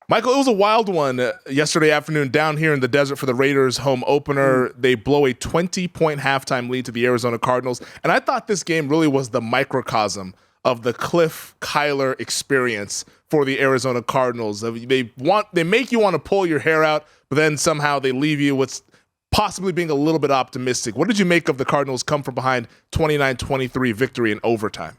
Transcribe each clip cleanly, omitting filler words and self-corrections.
Michael, it was a wild one yesterday afternoon down here in the desert for the Raiders home opener. They blow a 20-point halftime lead to the Arizona Cardinals. And I thought this game really was the microcosm of the Cliff Kyler experience for the Arizona Cardinals. They make you want to pull your hair out, but then somehow they leave you with possibly being a little bit optimistic. What did you make of the Cardinals come from behind 29-23 victory in overtime?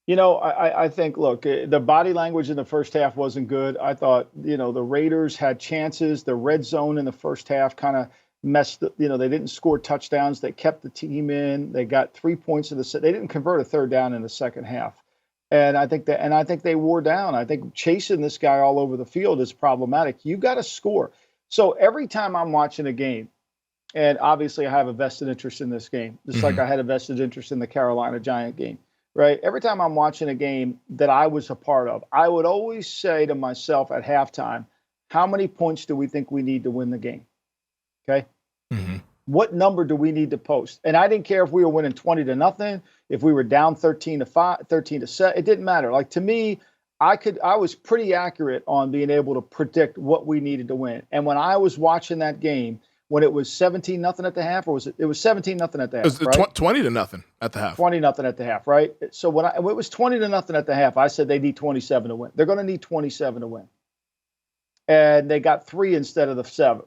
I think, look, the body language in the first half wasn't good. I thought, the Raiders had chances. The red zone in the first half kind of messed, they didn't score touchdowns. They kept the team in. They got 3 points they didn't convert a third down in the second half. And I think they wore down. I think chasing this guy all over the field is problematic. You got to score. So every time I'm watching a game, and obviously I have a vested interest in this game, just like I had a vested interest in the Carolina Giant game. Right. Every time I'm watching a game that I was a part of, I would always say to myself at halftime, how many points do we think we need to win the game? Okay. Mm-hmm. What number do we need to post? And I didn't care if we were winning 20-0, if we were down 13-5, 13-7. It didn't matter. Like, to me, I was pretty accurate on being able to predict what we needed to win. And when I was watching that game, when it was 17-0 at the half, or was it was 17-0 at the half? It was right? 20-0 at the half. 20-0 at the half, right? So when it was 20-0 at the half, I said they need 27 to win. They're going to need 27 to win. And they got 3 instead of the 7.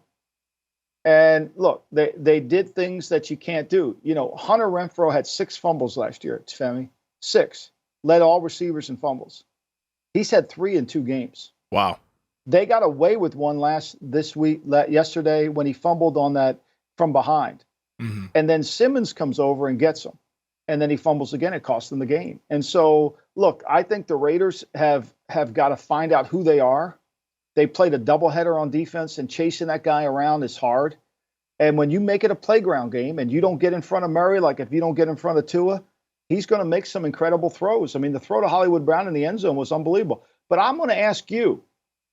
And look, they did things that you can't do. Hunter Renfrow had 6 fumbles last year, Femi. 6. Led all receivers in fumbles. He's had 3 in 2 games. Wow. They got away with one yesterday when he fumbled on that from behind. Mm-hmm. And then Simmons comes over and gets him. And then he fumbles again. It cost them the game. And so, look, I think the Raiders have got to find out who they are. They played a doubleheader on defense, and chasing that guy around is hard. And when you make it a playground game and you don't get in front of Murray, like if you don't get in front of Tua, he's going to make some incredible throws. I mean, the throw to Hollywood Brown in the end zone was unbelievable. But I'm going to ask you,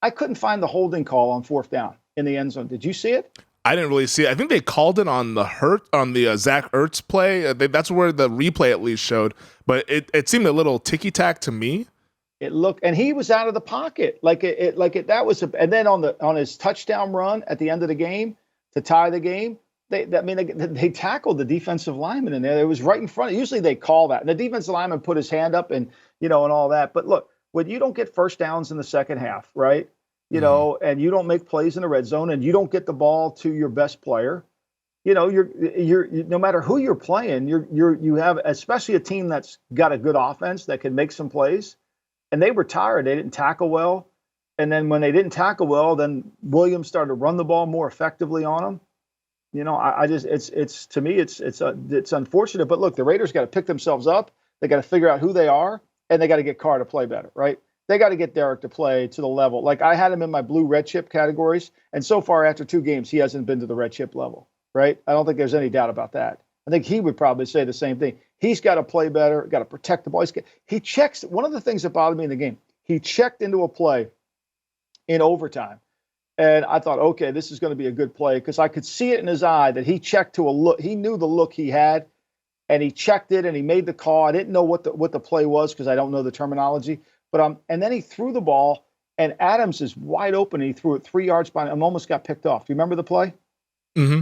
I couldn't find the holding call on 4th down in the end zone. Did you see it? I didn't really see it. I think they called it on the Zach Ertz play. That's where the replay at least showed. But it seemed a little ticky-tack to me. It looked, and he was out of the pocket that was, and then on his touchdown run at the end of the game to tie the game, they tackled the defensive lineman in there. It was right in front. Usually they call that, and the defensive lineman put his hand up and and all that. But look, when you don't get first downs in the second half, right? And you don't make plays in the red zone, and you don't get the ball to your best player, you're no matter who you're playing, you have, especially a team that's got a good offense that can make some plays, and they were tired. They didn't tackle well, and then when they didn't tackle well, then Williams started to run the ball more effectively on them. To me it's unfortunate, but look, the Raiders got to pick themselves up. They got to figure out who they are, and they got to get Carr to play better, right? They got to get Derek to play to the level. Like, I had him in my blue red chip categories, and so far after 2 games, he hasn't been to the red chip level, right? I don't think there's any doubt about that. I think he would probably say the same thing. He's got to play better, got to protect the ball. He checks. One of the things that bothered me in the game, he checked into a play in overtime, and I thought, okay, this is going to be a good play, because I could see it in his eye that he checked to a look. He knew the look he had, and he checked it, and he made the call. I didn't know what the play was because I don't know the terminology. But and then he threw the ball, and Adams is wide open, and he threw it 3 yards behind him, almost got picked off. Do you remember the play? Mm-hmm.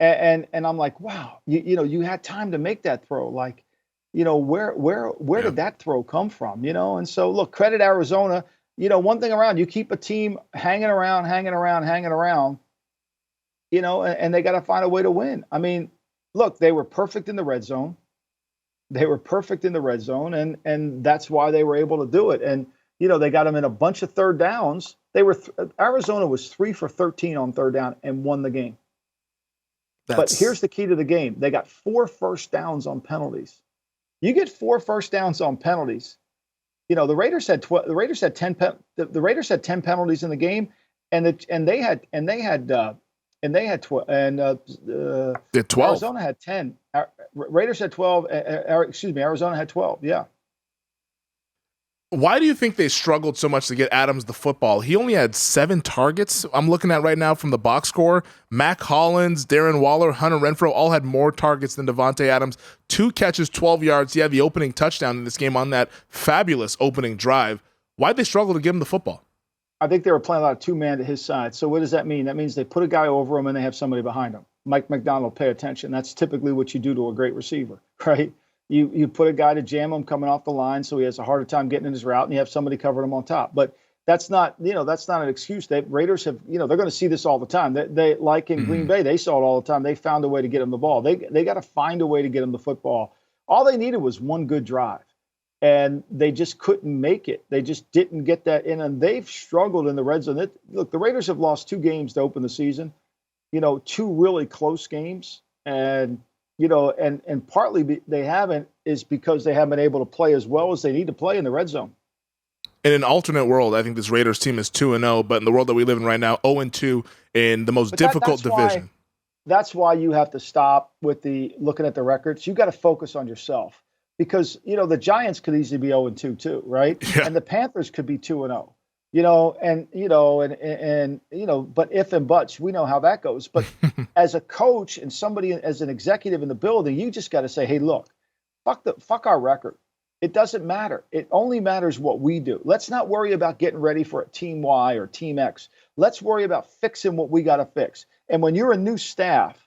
And I'm like, wow, you had time to make that throw. Like, where did that throw come from? And so, look, credit Arizona. One thing around, you keep a team hanging around, and they got to find a way to win. I mean, look, they were perfect in the red zone. And that's why they were able to do it. And, they got them in a bunch of third downs. Arizona was 3 for 13 on third down and won the game. But here's the key to the game. They got 4 first downs on penalties. You get 4 first downs on penalties. The Raiders had 10 penalties in the game, and they had 12. Arizona had 10. Raiders had 12. Arizona had 12. Yeah. Why do you think they struggled so much to get Adams the football? He only had 7 targets. I'm looking at right now from the box score. Mac Hollins, Darren Waller, Hunter Renfrow all had more targets than Devontae Adams. 2 catches, 12 yards. He had the opening touchdown in this game on that fabulous opening drive. Why'd they struggle to give him the football? I think they were playing a lot of two-man to his side. So what does that mean? That means they put a guy over him and they have somebody behind him. Mike McDonald, pay attention. That's typically what you do to a great receiver, right? You put a guy to jam him coming off the line so he has a harder time getting in his route, and you have somebody covering him on top. But that's not an excuse. Raiders have, they're going to see this all the time. They like in Green Bay, they saw it all the time. They found a way to get him the ball. They got to find a way to get him the football. All they needed was one good drive, and they just couldn't make it. They just didn't get that in, and they've struggled in the red zone. Look, the Raiders have lost 2 games to open the season, 2 really close games, and partly they haven't is because they haven't been able to play as well as they need to play in the red zone. In an alternate world, I think this Raiders team is 2-0, but in the world that we live in right now, 0-2 in the most difficult division. That's why you have to stop with the looking at the records. You got to focus on yourself because, the Giants could easily be 0-2 too, right? Yeah. And the Panthers could be 2-0. But if and buts, we know how that goes. But as a coach and somebody as an executive in the building, you just got to say, hey, look, fuck our record. It doesn't matter. It only matters what we do. Let's not worry about getting ready for a team Y or team X. Let's worry about fixing what we got to fix. And when you're a new staff,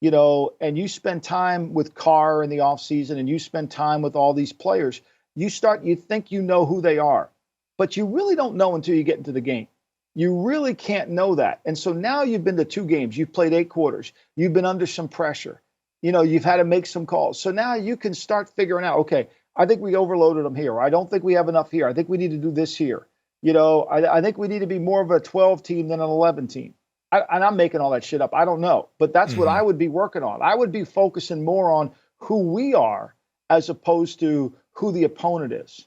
and you spend time with Carr in the offseason and you spend time with all these players, you think you know who they are. But you really don't know until you get into the game. You really can't know that. And so now you've been to 2 games. You've played 8 quarters. You've been under some pressure. You've had to make some calls. So now you can start figuring out, okay, I think we overloaded them here. I don't think we have enough here. I think we need to do this here. I think we need to be more of a 12 team than an 11 team. And I'm making all that shit up. I don't know. But that's what I would be working on. I would be focusing more on who we are as opposed to who the opponent is.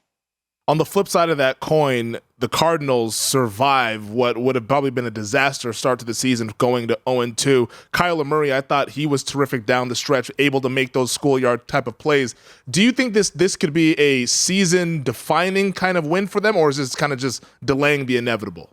On the flip side of that coin, the Cardinals survive what would have probably been a disaster start to the season going to 0-2. Kyler Murray, I thought he was terrific down the stretch, able to make those schoolyard type of plays. Do you think this could be a season-defining kind of win for them, or is this kind of just delaying the inevitable?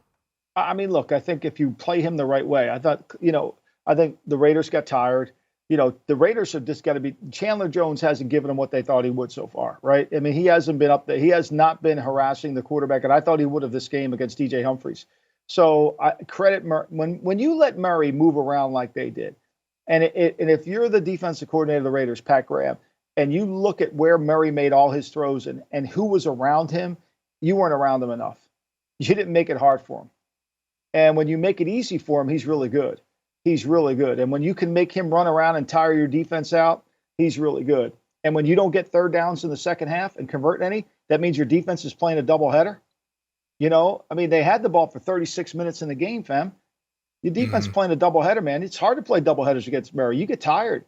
I mean, look, I think if you play him the right way, I think the Raiders got tired. The Raiders have just got to be – Chandler Jones hasn't given them what they thought he would so far, right? I mean, he hasn't been up there. He has not been harassing the quarterback, and I thought he would have this game against DJ Humphries. So credit Murray. When you let Murray move around like they did, and if you're the defensive coordinator of the Raiders, Pat Graham, and you look at where Murray made all his throws and who was around him, you weren't around him enough. You didn't make it hard for him. And when you make it easy for him, he's really good. He's really good. And when you can make him run around and tire your defense out, he's really good. And when you don't get 3rd downs in the second half and convert any, that means your defense is playing a doubleheader. They had the ball for 36 minutes in the game, fam. Your defense playing a doubleheader, man. It's hard to play doubleheaders against Murray. You get tired.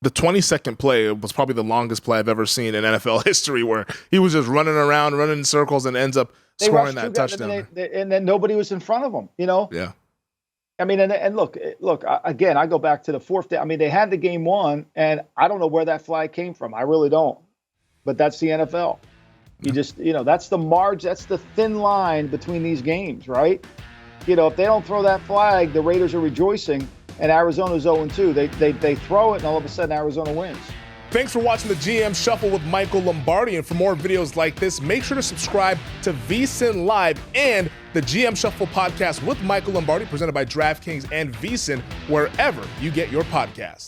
The 22nd play was probably the longest play I've ever seen in NFL history, where he was just running around, running in circles, and ends up scoring that touchdown. And then nobody was in front of him, Yeah. I mean, and look, again, I go back to the 4th day. I mean, they had the game won, and I don't know where that flag came from. I really don't. But that's the NFL. You just, that's the margin, that's the thin line between these games, right? If they don't throw that flag, the Raiders are rejoicing, and Arizona's 0-2. They throw it, and all of a sudden Arizona wins. Thanks for watching the GM Shuffle with Michael Lombardi. And for more videos like this, make sure to subscribe to VSiN Live and the GM Shuffle podcast with Michael Lombardi, presented by DraftKings and VSiN, wherever you get your podcasts.